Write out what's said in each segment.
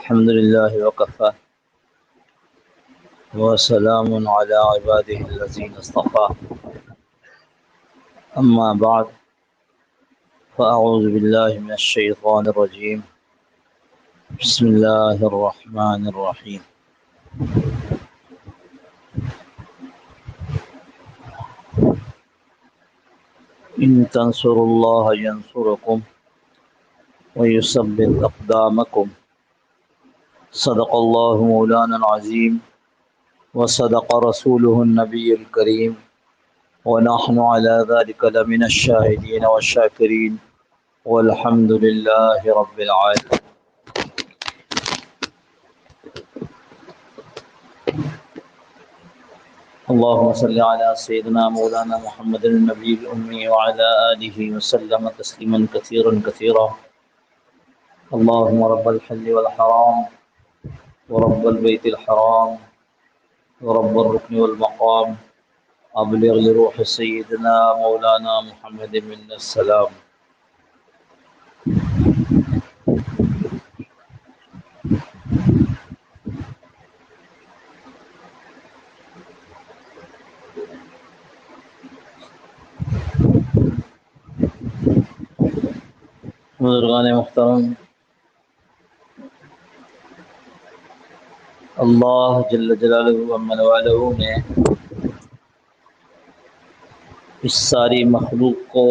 الحمد لله وكفى وسلام على عباده الذين اصطفى أما بعد فأعوذ بالله من الشيطان الرجيم بسم الله الرحمن الرحيم إن تنصروا الله ينصركم ويثبت أقدامكم صدق الله مولانا العظيم وصدق رسوله النبي الكريم ونحن على ذلك لمن الشاهدين والشاكرين والحمد لله رب العالمين. اللهم صل على سيدنا مولانا محمد النبي الأمي وعلى آله وسلم تسليما كثيرا كثيرا. اللهم رب الحل والحرام ورب البيت الحرام ورب الركن والمقام أبلغ لروح سيدنا مولانا محمد منا السلام. بزرگان محترم، اللہ جل جلالہ ومن والہ نے اس ساری مخلوق کو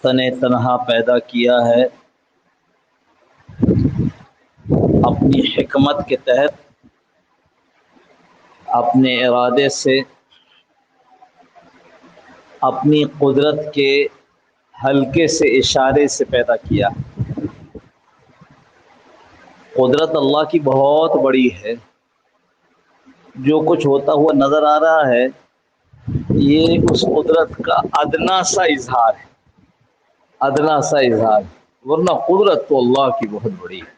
تن تنہا پیدا کیا ہے اپنی حکمت کے تحت، اپنے ارادے سے، اپنی قدرت کے ہلکے سے اشارے سے پیدا کیا. قدرت اللہ کی بہت بڑی ہے. جو کچھ ہوتا ہوا نظر آ رہا ہے یہ اس قدرت کا ادنا سا اظہار ہے، ادنا سا اظہار، ورنہ قدرت تو اللہ کی بہت بڑی ہے.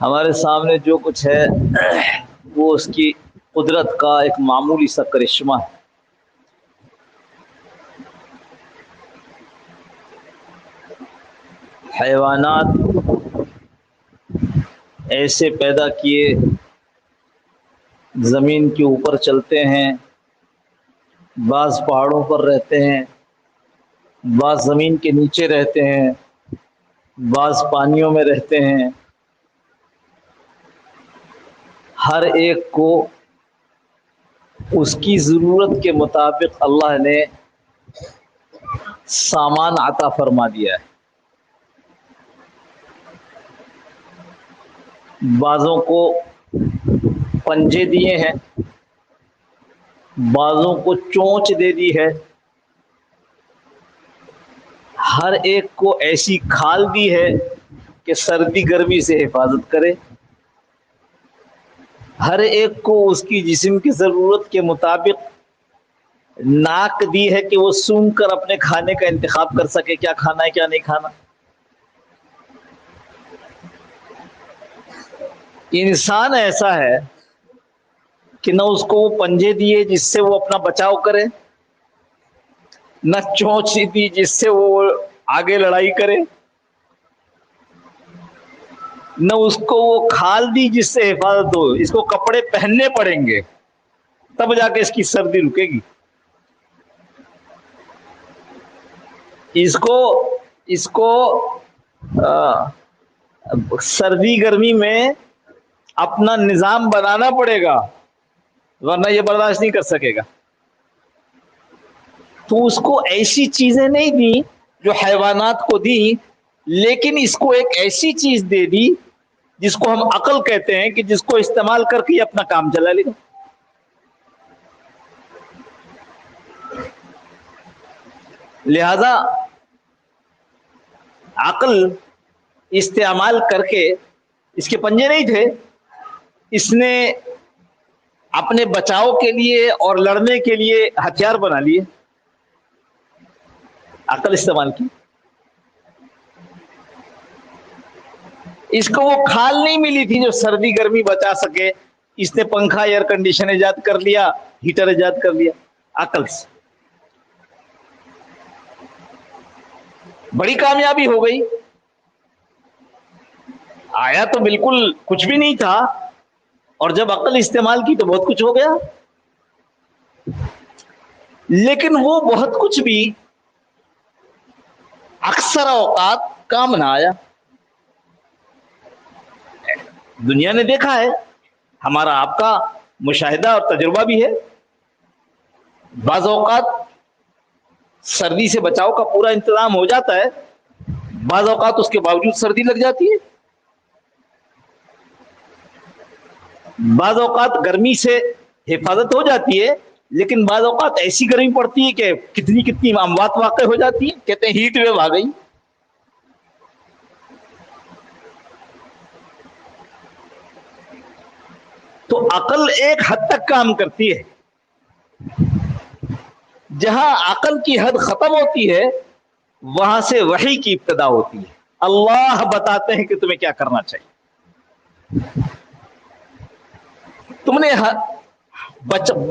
ہمارے سامنے جو کچھ ہے وہ اس کی قدرت کا ایک معمولی سا کرشمہ ہے. حیوانات ایسے پیدا کیے، زمین کے اوپر چلتے ہیں، بعض پہاڑوں پر رہتے ہیں، بعض زمین کے نیچے رہتے ہیں، بعض پانیوں میں رہتے ہیں. ہر ایک کو اس کی ضرورت کے مطابق اللہ نے سامان عطا فرما دیا ہے. بعضوں کو پنجے دیے ہیں، بعضوں کو چونچ دے دی ہے، ہر ایک کو ایسی کھال دی ہے کہ سردی گرمی سے حفاظت کرے. ہر ایک کو اس کی جسم کی ضرورت کے مطابق ناک دی ہے کہ وہ سونگھ کر اپنے کھانے کا انتخاب کر سکے، کیا کھانا ہے کیا نہیں کھانا. انسان ایسا ہے کہ نہ اس کو وہ پنجے دیے جس سے وہ اپنا بچاؤ کرے، نہ چونچ دی جس سے وہ آگے لڑائی کرے، نہ اس کو وہ کھال دی جس سے حفاظت ہو. اس کو کپڑے پہننے پڑیں گے تب جا کے اس کی سردی رکے گی. اس کو سردی گرمی میں اپنا نظام بنانا پڑے گا، ورنہ یہ برداشت نہیں کر سکے گا. تو اس کو ایسی چیزیں نہیں دی جو حیوانات کو دی، لیکن اس کو ایک ایسی چیز دے دی جس کو ہم عقل کہتے ہیں، کہ جس کو استعمال کر کے یہ اپنا کام چلا لے گا. لہذا عقل استعمال کر کے، اس کے پنجے نہیں تھے، اس نے اپنے بچاؤ کے لیے اور لڑنے کے لیے ہتھیار بنا لیے، عقل استعمال کی. اس کو وہ کھال نہیں ملی تھی جو سردی گرمی بچا سکے، اس نے پنکھا ایئر کنڈیشن ایجاد کر لیا، ہیٹر ایجاد کر لیا عقل سے. بڑی کامیابی ہو گئی. آیا تو بالکل کچھ بھی نہیں تھا، اور جب عقل استعمال کی تو بہت کچھ ہو گیا. لیکن وہ بہت کچھ بھی اکثر اوقات کام نہ آیا. دنیا نے دیکھا ہے، ہمارا آپ کا مشاہدہ اور تجربہ بھی ہے. بعض اوقات سردی سے بچاؤ کا پورا انتظام ہو جاتا ہے، بعض اوقات اس کے باوجود سردی لگ جاتی ہے. بعض اوقات گرمی سے حفاظت ہو جاتی ہے، لیکن بعض اوقات ایسی گرمی پڑتی ہے کہ کتنی اموات واقع ہو جاتی ہیں. کہتے ہیں ہیٹ ویو آ گئی. تو عقل ایک حد تک کام کرتی ہے. جہاں عقل کی حد ختم ہوتی ہے وہاں سے وحی کی ابتدا ہوتی ہے. اللہ بتاتے ہیں کہ تمہیں کیا کرنا چاہیے. تم نے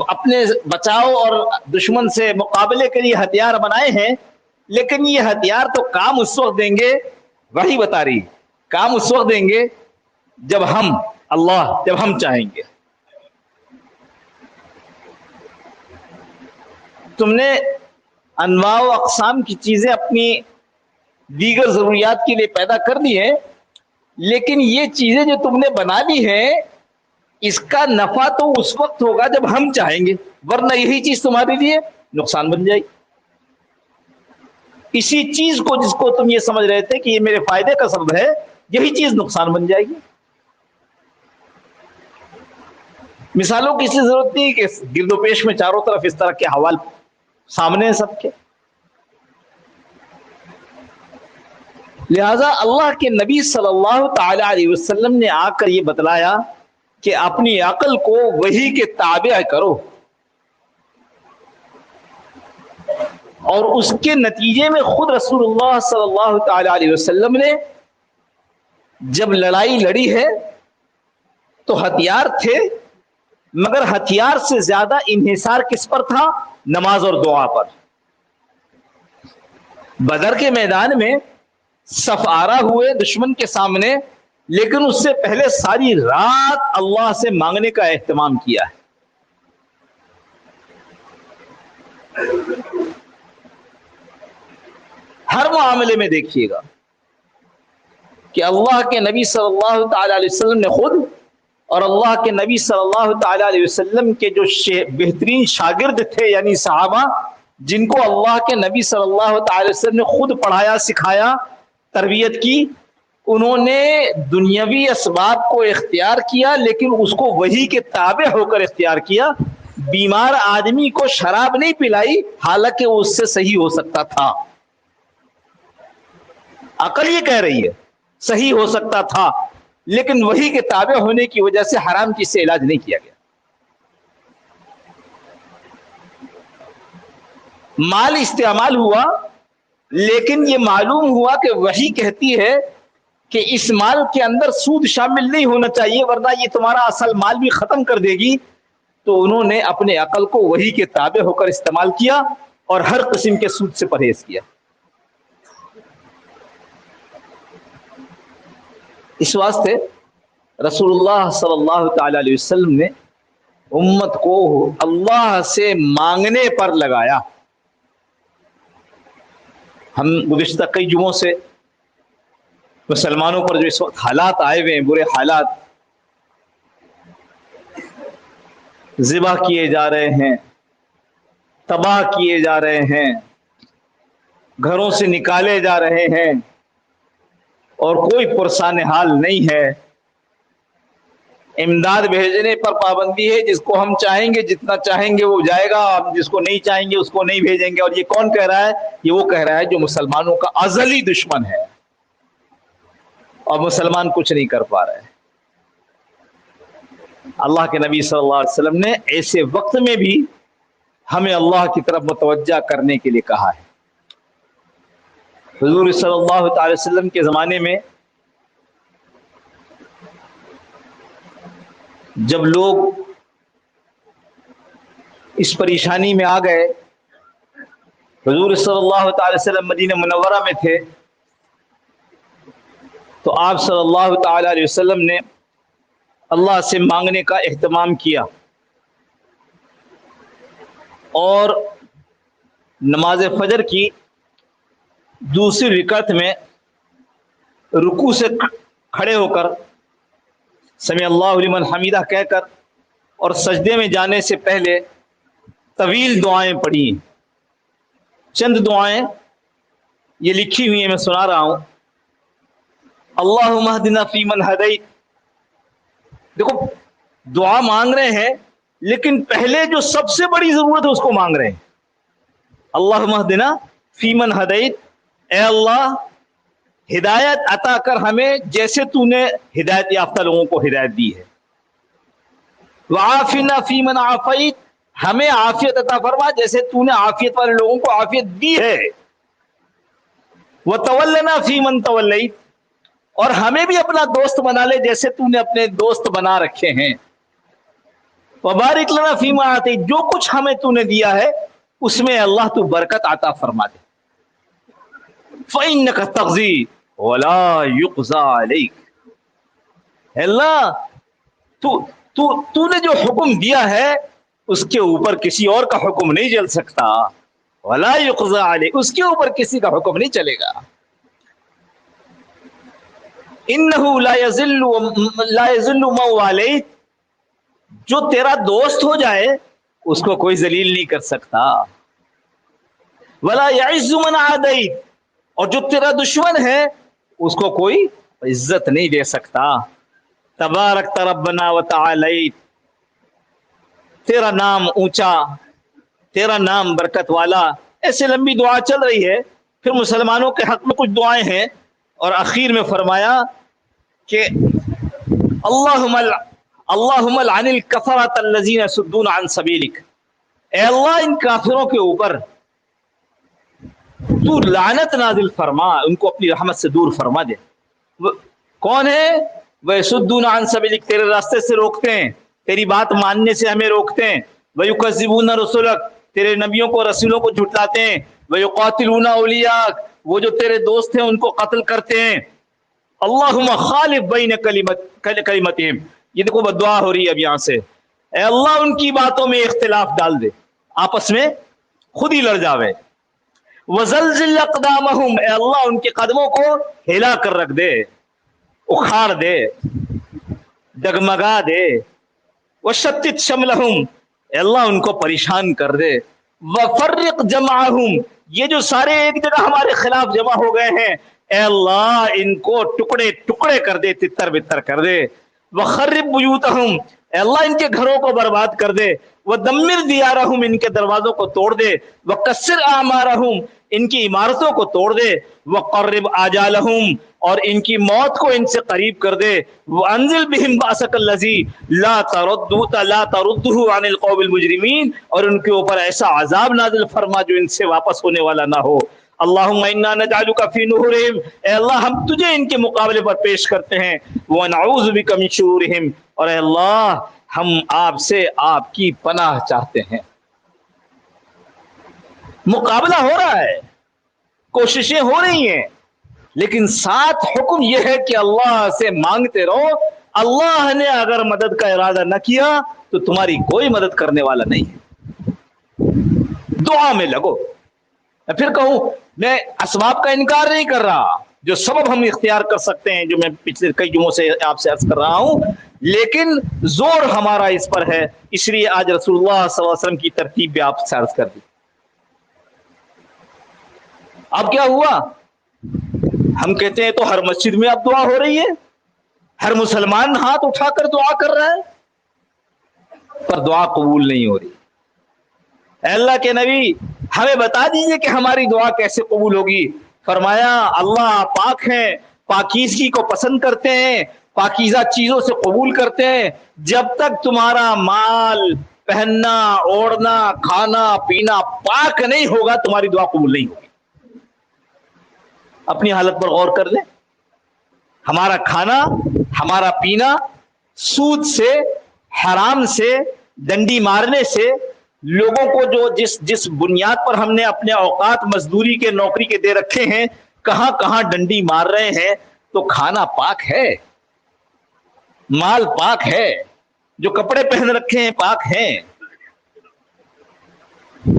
اپنے بچاؤ اور دشمن سے مقابلے کے لیے ہتھیار بنائے ہیں، لیکن یہ ہتھیار تو کام اس وقت دیں گے، وحی بتا رہی، کام اس وقت دیں گے جب ہم چاہیں گے. تم نے انواع و اقسام کی چیزیں اپنی دیگر ضروریات کے لیے پیدا کر دی ہیں، لیکن یہ چیزیں جو تم نے بنا لی ہیں اس کا نفع تو اس وقت ہوگا جب ہم چاہیں گے، ورنہ یہی چیز تمہارے لیے نقصان بن جائے گی. اسی چیز کو جس کو تم یہ سمجھ رہے تھے کہ یہ میرے فائدے کا سبب ہے، یہی چیز نقصان بن جائے گی. مثالوں کی اس ضرورت نہیں کہ گرد و پیش میں چاروں طرف اس طرح کے حوال سامنے ہیں سب کے. لہذا اللہ کے نبی صلی اللہ تعالی علیہ وسلم نے آ کر یہ بتلایا کہ اپنی عقل کو وحی کے تابع کرو، اور اس کے نتیجے میں خود رسول اللہ صلی اللہ تعالی علیہ وسلم نے جب لڑائی لڑی ہے تو ہتھیار تھے، مگر ہتھیار سے زیادہ انحصار کس پر تھا؟ نماز اور دعا پر. بدر کے میدان میں صف آرا ہوئے دشمن کے سامنے، لیکن اس سے پہلے ساری رات اللہ سے مانگنے کا اہتمام کیا ہے. ہر معاملے میں دیکھیے گا کہ اللہ کے نبی صلی اللہ تعالی علیہ وسلم نے خود اور اللہ کے نبی صلی اللہ تعالی علیہ وسلم کے جو بہترین شاگرد تھے یعنی صحابہ، جن کو اللہ کے نبی صلی اللہ تعالی وسلم نے خود پڑھایا، سکھایا، تربیت کی، انہوں نے دنیاوی اسباب کو اختیار کیا لیکن اس کو وحی کے تابع ہو کر اختیار کیا. بیمار آدمی کو شراب نہیں پلائی حالانکہ وہ اس سے صحیح ہو سکتا تھا. عقل یہ کہہ رہی ہے صحیح ہو سکتا تھا، لیکن وحی کے تابع ہونے کی وجہ سے حرام چیز سے علاج نہیں کیا گیا. مال استعمال ہوا، لیکن یہ معلوم ہوا کہ وحی کہتی ہے کہ اس مال کے اندر سود شامل نہیں ہونا چاہیے ورنہ یہ تمہارا اصل مال بھی ختم کر دے گی. تو انہوں نے اپنے عقل کو وحی کے تابع ہو کر استعمال کیا اور ہر قسم کے سود سے پرہیز کیا. اس واسطے رسول اللہ صلی اللہ تعالی علیہ وسلم نے امت کو اللہ سے مانگنے پر لگایا. ہم گزشتہ کئی جمعوں سے مسلمانوں پر جو اس وقت حالات آئے ہوئے ہیں، برے حالات، ذبح کیے جا رہے ہیں، تباہ کیے جا رہے ہیں، گھروں سے نکالے جا رہے ہیں اور کوئی پرسان حال نہیں ہے. امداد بھیجنے پر پابندی ہے، جس کو ہم چاہیں گے جتنا چاہیں گے وہ جائے گا، ہم جس کو نہیں چاہیں گے اس کو نہیں بھیجیں گے. اور یہ کون کہہ رہا ہے؟ یہ وہ کہہ رہا ہے جو مسلمانوں کا ازلی دشمن ہے اور مسلمان کچھ نہیں کر پا رہے. اللہ کے نبی صلی اللہ علیہ وسلم نے ایسے وقت میں بھی ہمیں اللہ کی طرف متوجہ کرنے کے لیے کہا ہے. حضور صلی اللہ تعالی وسلم کے زمانے میں جب لوگ اس پریشانی میں آ گئے، حضور صلی اللہ تعالی وسلم مدینہ منورہ میں تھے، تو آپ صلی اللہ تعالی علیہ وسلم نے اللہ سے مانگنے کا اہتمام کیا اور نماز فجر کی دوسری رکعت میں رکوع سے کھڑے ہو کر سمع اللہ لمن حمیدہ کہہ کر اور سجدے میں جانے سے پہلے طویل دعائیں پڑھی. چند دعائیں یہ لکھی ہوئی ہیں، میں سنا رہا ہوں. اللہم اہدنا فیمن ہدیت. دیکھو دعا مانگ رہے ہیں لیکن پہلے جو سب سے بڑی ضرورت ہے اس کو مانگ رہے ہیں. اللہم اہدنا فیمن ہدیت، اے اللہ ہدایت عطا کر ہمیں جیسے تو نے ہدایت یافتہ لوگوں کو ہدایت دی ہے. وعافنا فیمن عافیت، ہمیں عافیت عطا فرما جیسے تو نے عافیت والے لوگوں کو عافیت دی ہے. وتولنا فیمن تولیت، اور ہمیں بھی اپنا دوست بنا لے جیسے تو نے اپنے دوست بنا رکھے ہیں. وبارک لنا فیما آتیت، جو کچھ ہمیں تو نے دیا ہے اس میں اللہ تو برکت عطا فرما دے. فإنک تقضی ولا یقضی علیک، اللہ تو نے جو حکم دیا ہے اس کے اوپر کسی اور کا حکم نہیں چل سکتا. ولا یقضی علیک، اس کے اوپر کسی کا حکم نہیں چلے گا. انہ لا یذل من والیت، جو تیرا دوست ہو جائے اس کو کوئی ذلیل نہیں کر سکتا. ولا یعز من عادیت، اور جو تیرا دشمن ہے اس کو کوئی عزت نہیں دے سکتا. تبارک ربنا وتعالیت، تیرا نام اونچا، تیرا نام برکت والا. ایسے لمبی دعا چل رہی ہے. پھر مسلمانوں کے حق میں کچھ دعائیں ہیں اور اخیر میں فرمایا کہ اللہم لعن الکفرۃ الذین یصدون عن سبیلک، اے اللہ ان کافروں کے اوپر تو لعنت نازل فرما، ان کو اپنی رحمت سے دور فرما دے. کون ہے؟ وَيَصُدُّونَ عَن سَبِيلِكَ، تیرے راستے سے روکتے ہیں، تیری بات ماننے سے ہمیں روکتے ہیں. وَيُكَذِّبُونَ رُسُلَكَ، تیرے نبیوں کو رسولوں کو جھٹلاتے ہیں. وَيُقَاتِلُونَ أَوْلِيَاءَكَ، وہ جو تیرے دوست ہیں ان کو قتل کرتے ہیں. اللہم خالف بین کلمتہم، یہ دیکھو بدعا ہو رہی ہے اب یہاں سے. اے اللہ ان کی باتوں میں اختلاف ڈال دے، آپس میں خود ہی لڑ جاوے. وزلزل اقدامہم، اے اللہ ان کے قدموں کو ہلا کر رکھ دے، اکھاڑ دے، ڈگمگا دے. وشتت شملہم، اے اللہ ان کو پریشان کر دے. وفرق جمعہم، یہ جو سارے ایک جگہ ہمارے خلاف جمع ہو گئے ہیں اے اللہ ان کو ٹکڑے ٹکڑے کر دے، تتر بتر کر دے. وخرب بیوتہم، اے اللہ ان کے گھروں کو برباد کر دے. ودمر دیارہم، ان کے دروازوں کو توڑ دے. وکسر اعمارہم، ان کی عمارتوں کو توڑ دے. وقرب آجالہم، اور ان کی موت کو ان سے قریب کر دے. وانزل بہم باسک الذی لا تردہ عن القوم المجرمین، اور ان کے اوپر ایسا عذاب نازل فرما جو ان سے واپس ہونے والا نہ ہو. اللہم انا نجعلک فی نحورہم، اے اللہ ہم تجھے ان کے مقابلے پر پیش کرتے ہیں. ونعوذ بک من شرورہم، اور اے اللہ ہم آپ سے آپ کی پناہ چاہتے ہیں. مقابلہ ہو رہا ہے، کوششیں ہو رہی ہیں، لیکن ساتھ حکم یہ ہے کہ اللہ سے مانگتے رہو. اللہ نے اگر مدد کا ارادہ نہ کیا تو تمہاری کوئی مدد کرنے والا نہیں ہے. دعا میں لگو. میں پھر کہوں، میں اسباب کا انکار نہیں کر رہا، جو سبب ہم اختیار کر سکتے ہیں جو میں پچھلے کئی جمعوں سے آپ سے عرض کر رہا ہوں، لیکن زور ہمارا اس پر ہے. اس لیے آج رسول اللہ صلی اللہ علیہ وسلم کی ترتیب بھی آپ سے عرض کر دی. اب کیا ہوا؟ ہم کہتے ہیں تو ہر مسجد میں اب دعا ہو رہی ہے، ہر مسلمان ہاتھ اٹھا کر دعا کر رہا ہے، پر دعا قبول نہیں ہو رہی. اے اللہ کے نبی ہمیں بتا دیجئے کہ ہماری دعا کیسے قبول ہوگی. فرمایا اللہ پاک ہیں، پاکیزگی کو پسند کرتے ہیں، پاکیزہ چیزوں سے قبول کرتے ہیں. جب تک تمہارا مال، پہننا، اوڑھنا، کھانا پینا پاک نہیں ہوگا تمہاری دعا قبول نہیں ہوگی. اپنی حالت پر غور کر لیں. ہمارا کھانا، ہمارا پینا سود سے، حرام سے، ڈنڈی مارنے سے، لوگوں کو جو جس بنیاد پر ہم نے اپنے اوقات مزدوری کے، نوکری کے دے رکھے ہیں، کہاں کہاں ڈنڈی مار رہے ہیں. تو کھانا پاک ہے، مال پاک ہے، جو کپڑے پہن رکھے ہیں پاک ہیں.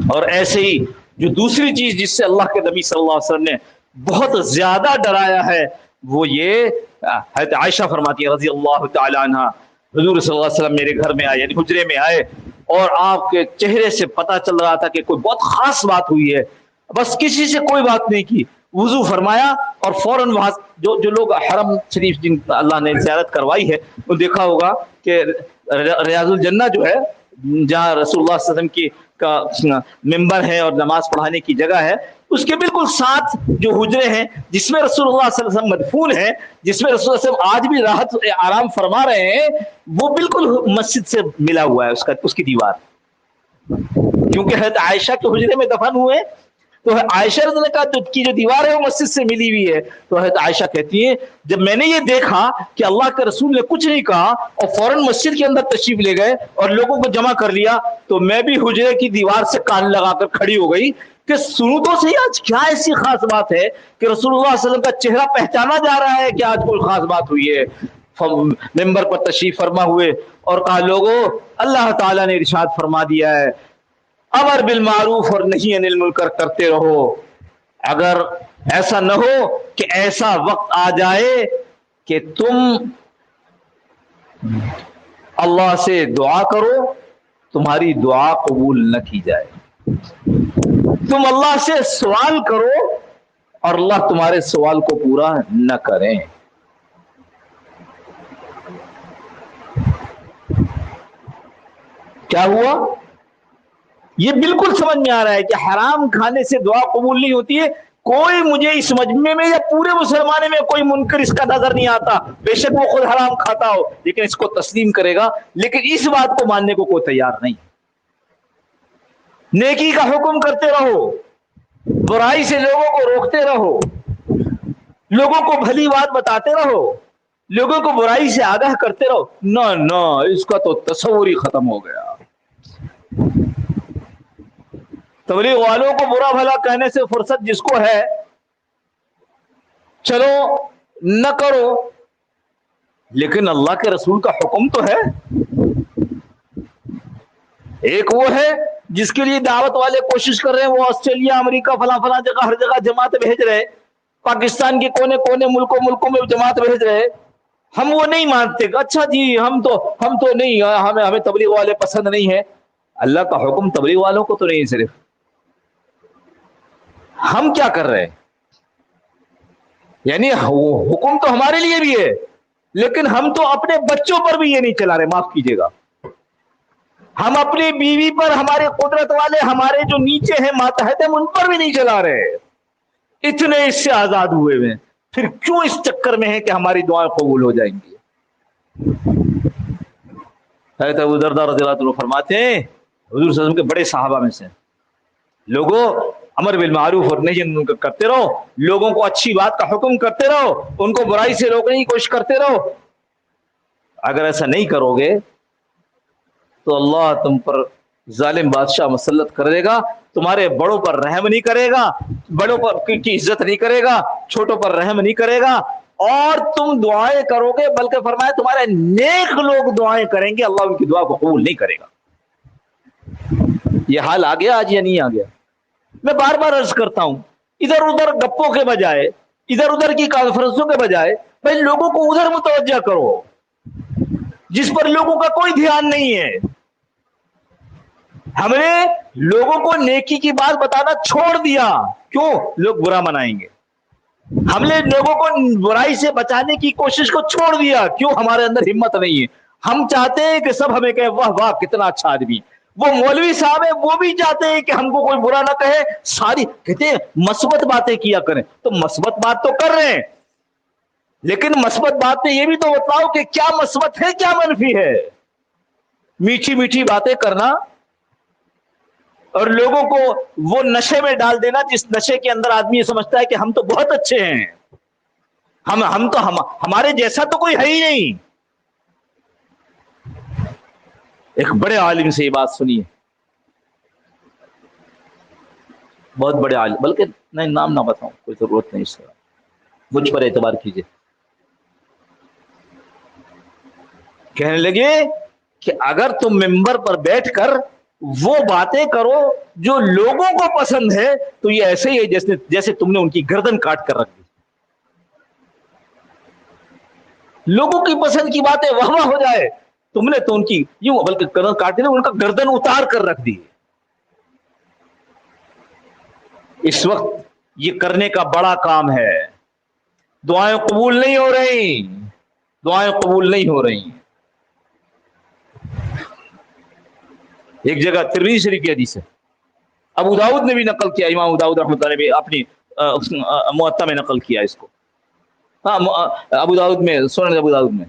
اور ایسے ہی جو دوسری چیز جس سے اللہ کے نبی صلی اللہ علیہ وسلم نے بہت زیادہ ڈرایا ہے وہ یہ، حضرت عائشہ فرماتی ہے رضی اللہ تعالی عنہ، حضور صلی اللہ علیہ وسلم میرے گھر میں آئے، یعنی حجرے میں آئے، اور آپ کے چہرے سے پتہ چل رہا تھا کہ کوئی بہت خاص بات ہوئی ہے، بس کسی سے کوئی بات نہیں کی، وضو فرمایا اور فوراً وہاں جو لوگ حرم شریف جن اللہ نے زیارت کروائی ہے وہ دیکھا ہوگا کہ ریاض الجنہ جو ہے جہاں رسول اللہ صلی اللہ علیہ وسلم کی کا ممبر ہے اور نماز پڑھانے کی جگہ ہے، اس کے بالکل ساتھ جو حجرے ہیں جس میں رسول اللہ صلی اللہ علیہ وسلم مدفون ہیں، جس میں رسول اللہ صلی اللہ علیہ وسلم آج بھی راحت آرام فرما رہے ہیں، وہ بالکل مسجد سے ملا ہوا ہے اس کی دیوار، کیونکہ حضرت عائشہ کے حجرے میں دفن ہوئے، تو عائشہ رضی اللہ عنہا کی جو دیوار ہے وہ مسجد سے ملی ہوئی ہے. تو حضرت عائشہ کہتی ہیں جب میں نے یہ دیکھا کہ اللہ کے رسول نے کچھ نہیں کہا اور فوراً مسجد کے اندر تشریف لے گئے اور لوگوں کو جمع کر لیا، تو میں بھی حجرے کی دیوار سے کان لگا کر کھڑی ہو گئی کہ سنو تو صحیح آج کیا ایسی خاص بات ہے کہ رسول اللہ صلی اللہ علیہ وسلم کا چہرہ پہچانا جا رہا ہے کہ آج کوئی خاص بات ہوئی ہے. ممبر پر تشریف فرما ہوئے اور کہا لوگوں اللہ تعالیٰ نے ارشاد فرما دیا ہے امر بالمعروف اور نہیں عن المنکر کرتے رہو. اگر ایسا نہ ہو کہ ایسا وقت آ جائے کہ تم اللہ سے دعا کرو تمہاری دعا قبول نہ کی جائے، تم اللہ سے سوال کرو اور اللہ تمہارے سوال کو پورا نہ کریں. کیا ہوا؟ یہ بالکل سمجھ میں آ رہا ہے کہ حرام کھانے سے دعا قبول نہیں ہوتی ہے. کوئی مجھے اس مجمع میں یا پورے مسلمانے میں کوئی منکر اس کا نظر نہیں آتا، بے شک وہ خود حرام کھاتا ہو لیکن اس کو تسلیم کرے گا، لیکن اس بات کو ماننے کو کوئی تیار نہیں. نیکی کا حکم کرتے رہو، برائی سے لوگوں کو روکتے رہو، لوگوں کو بھلی بات بتاتے رہو، لوگوں کو برائی سے آگاہ کرتے رہو. نہ اس کا تو تصور ہی ختم ہو گیا. تبلیغ والوں کو برا بھلا کہنے سے فرصت جس کو ہے چلو نہ کرو، لیکن اللہ کے رسول کا حکم تو ہے. ایک وہ ہے جس کے لیے دعوت والے کوشش کر رہے ہیں، وہ آسٹریلیا امریکہ فلاں فلاں جگہ ہر جگہ جماعت بھیج رہے، پاکستان کے کونے کونے ملکوں میں جماعت بھیج رہے. ہم وہ نہیں مانتے، اچھا جی ہم تو نہیں، ہمیں تبلیغ والے پسند نہیں ہیں. اللہ کا حکم تبلیغ والوں کو تو نہیں، صرف ہم کیا کر رہے ہیں؟ یعنی حکم تو ہمارے لیے بھی ہے لیکن ہم تو اپنے بچوں پر بھی یہ نہیں چلا رہے، معاف کیجیے گا، ہم اپنی بیوی پر، ہمارے قدرت والے ہمارے جو نیچے ہیں ماتحت ہیں ان پر بھی نہیں چلا رہے. اتنے اس سے آزاد ہوئے ہوئے پھر کیوں اس چکر میں ہے کہ ہماری دعائیں قبول ہو جائیں گی؟ حضرت ابو درداء رضی اللہ عنہ فرماتے ہیں حضور صلی اللہ علیہ وسلم کے بڑے صحابہ میں سے، لوگوں امر بالمعروف اور نہی عن المنکر کرتے رہو، لوگوں کو اچھی بات کا حکم کرتے رہو، ان کو برائی سے روکنے کی کوشش کرتے رہو. اگر ایسا نہیں کرو گے تو اللہ تم پر ظالم بادشاہ مسلط کر دے گا، تمہارے بڑوں پر رحم نہیں کرے گا، بڑوں پر کی عزت نہیں کرے گا، چھوٹوں پر رحم نہیں کرے گا، اور تم دعائیں کرو گے بلکہ فرمایا تمہارے نیک لوگ دعائیں کریں گے، اللہ ان کی دعا کو قبول نہیں کرے گا. یہ حال آ گیا آج یا نہیں آ گیا؟ میں بار بار عرض کرتا ہوں، ادھر ادھر گپوں کے بجائے، ادھر ادھر کی کانفرنسوں کے بجائے بھائی لوگوں کو ادھر متوجہ کرو جس پر لوگوں کا کوئی دھیان نہیں ہے. ہم نے لوگوں کو نیکی کی بات بتانا چھوڑ دیا، کیوں؟ لوگ برا منائیں گے. ہم نے لوگوں کو برائی سے بچانے کی کوشش کو چھوڑ دیا، کیوں؟ ہمارے اندر ہمت نہیں ہے. ہم چاہتے ہیں کہ سب ہمیں کہے واہ واہ کتنا اچھا آدمی. وہ مولوی صاحب ہے وہ بھی چاہتے ہیں کہ ہم کو کوئی برا نہ کہے، ساری کہتے ہیں مثبت باتیں کیا کریں. تو مثبت بات تو کر رہے ہیں لیکن مثبت بات میں یہ بھی تو بتاؤ کہ کیا مثبت ہے کیا منفی ہے. میٹھی میٹھی باتیں کرنا اور لوگوں کو وہ نشے میں ڈال دینا جس نشے کے اندر آدمی یہ سمجھتا ہے کہ ہم تو بہت اچھے ہیں، ہمارے جیسا تو کوئی ہے ہی نہیں. ایک بڑے عالم سے یہ بات سنیے، بہت بڑے عالم، بلکہ نہیں نام نہ بتاؤں، کوئی ضرورت نہیں، اس طرح مجھ پر اعتبار کیجیے. کہنے لگے کہ اگر تم ممبر پر بیٹھ کر وہ باتیں کرو جو لوگوں کو پسند ہے تو یہ ایسے ہی ہے جیسے تم نے ان کی گردن کاٹ کر رکھ دی. لوگوں کی پسند کی باتیں واہ واہ ہو جائے, تم نے تو ان کی یوں بلکہ گردن کاٹ دی, ان کا گردن اتار کر رکھ دی. اس وقت یہ کرنے کا بڑا کام ہے. دعائیں قبول نہیں ہو رہی, دعائیں قبول نہیں ہو رہی. ایک جگہ ترمذی شریف کی حدیث ہے, ابو داؤد نے بھی نقل کیا, امام ابو داؤد رحمۃ اللہ نے بھی اپنی موطا میں نقل کیا اس کو. ہاں ابو داؤد میں, سنن ابو داؤد میں,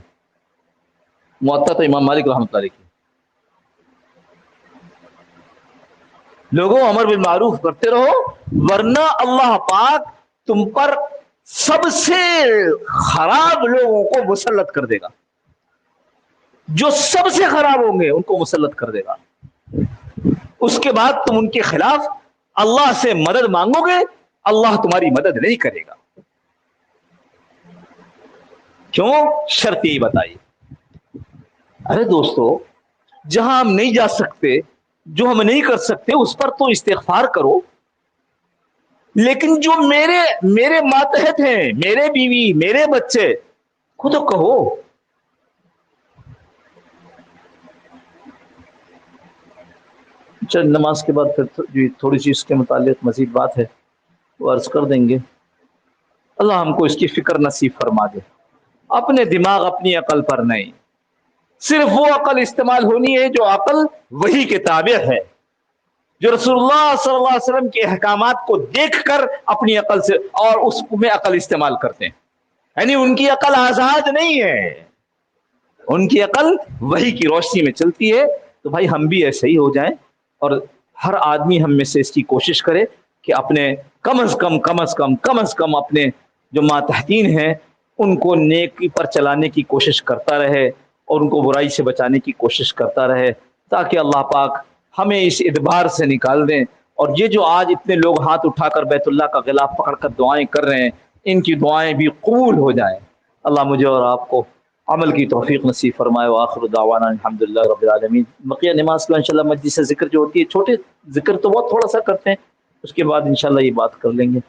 موطا تو امام مالک رحمۃ اللہ کی. لوگوں امر بالمعروف کرتے رہو ورنہ اللہ پاک تم پر سب سے خراب لوگوں کو مسلط کر دے گا. جو سب سے خراب ہوں گے ان کو مسلط کر دے گا. اس کے بعد تم ان کے خلاف اللہ سے مدد مانگو گے, اللہ تمہاری مدد نہیں کرے گا. کیوں؟ شرط یہی بتائی. ارے دوستو, جہاں ہم نہیں جا سکتے, جو ہم نہیں کر سکتے, اس پر تو استغفار کرو. لیکن جو میرے ماتحت ہیں, میرے بیوی, میرے بچے, خود تو کہو. چل نماز کے بعد پھر تھوڑی سی اس کے متعلق مزید بات ہے وہ عرض کر دیں گے. اللہ ہم کو اس کی فکر نصیب فرما دے. اپنے دماغ اپنی عقل پر نہیں, صرف وہ عقل استعمال ہونی ہے جو عقل وحی کے تابع ہے, جو رسول اللہ صلی اللہ علیہ وسلم کے احکامات کو دیکھ کر اپنی عقل سے اور اس میں عقل استعمال کرتے ہیں. یعنی ان کی عقل آزاد نہیں ہے, ان کی عقل وحی کی روشنی میں چلتی ہے. تو بھائی ہم بھی ایسے ہی ہو جائیں, اور ہر آدمی ہم میں سے اس کی کوشش کرے کہ اپنے کم از کم اپنے جو ماتحتین ہیں ان کو نیکی پر چلانے کی کوشش کرتا رہے اور ان کو برائی سے بچانے کی کوشش کرتا رہے, تاکہ اللہ پاک ہمیں اس ادبار سے نکال دیں. اور یہ جو آج اتنے لوگ ہاتھ اٹھا کر بیت اللہ کا غلاف پکڑ کر دعائیں کر رہے ہیں, ان کی دعائیں بھی قبول ہو جائیں. اللہ مجھے اور آپ کو عمل کی توفیق نصیب فرمائے. وآخر دعوانا الحمدللہ رب العالمین. بقیہ نماز کا انشاءاللہ مجلس ذکر جو ہوتی ہے, چھوٹے ذکر تو بہت تھوڑا سا کرتے ہیں, اس کے بعد انشاءاللہ یہ بات کر لیں گے.